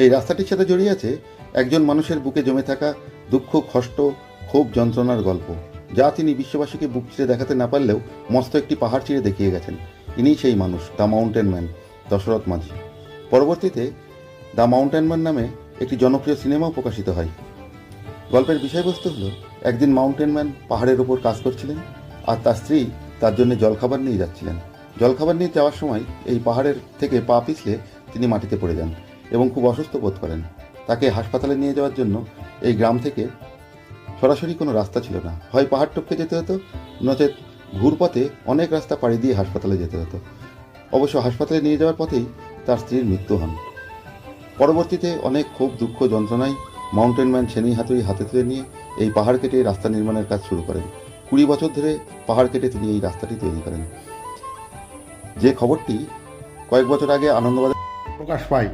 এই রাস্তাটির সাথে জড়িয়ে আছে একজন মানুষের বুকে জমে থাকা দুঃখ, কষ্ট, ক্ষোভ, যন্ত্রণার গল্প, যা তিনি বিশ্ববাসীকে বুক চিরে দেখাতে না পারলেও মস্ত একটি পাহাড় চিরে দেখিয়ে গেছেন। ইনিই সেই মানুষ, দ্য মাউন্টেন ম্যান, দশরথ মাঝি। পরবর্তীতে দ্য মাউন্টেন ম্যান নামে একটি জনপ্রিয় সিনেমাও প্রকাশিত হয়। গল্পের বিষয়বস্তু হলো, একদিন মাউন্টেন ম্যান পাহাড়ের ওপর কাজ করছিলেন, আর তার স্ত্রী তার জন্য জলখাবার নিয়ে যাচ্ছিলেন। জলখাবার নিয়ে যাওয়ার সময় এই পাহাড়ের থেকে পা পিছলে তিনি মাটিতে পড়ে যান এবং খুব অসুস্থ বোধ করেন। তাকে হাসপাতালে নিয়ে যাওয়ার জন্য এই গ্রাম থেকে সরাসরি কোনো রাস্তা ছিল না, হয় পাহাড় টপকে যেতে হতো, নচেত ঘুরপথে অনেক রাস্তা পাড়ি দিয়ে হাসপাতালে যেতে হতো। অবশ্য হাসপাতালে নিয়ে যাওয়ার পথেই তার স্ত্রীর মৃত্যু হন। পরবর্তীতে অনেক ক্ষোভ, দুঃখ, যন্ত্রণায় মাউন্টেন ম্যান ছেনি হাতুড়ি হাতে তুলে নিয়ে এই পাহাড় কেটে রাস্তা নির্মাণের কাজ শুরু করেন। 20 বছর ধরে পাহাড় কেটে তিনি এই রাস্তাটি তৈরি করেন, যে খবরটি কয়েক বছর আগে আনন্দবাজার প্রকাশ পায়।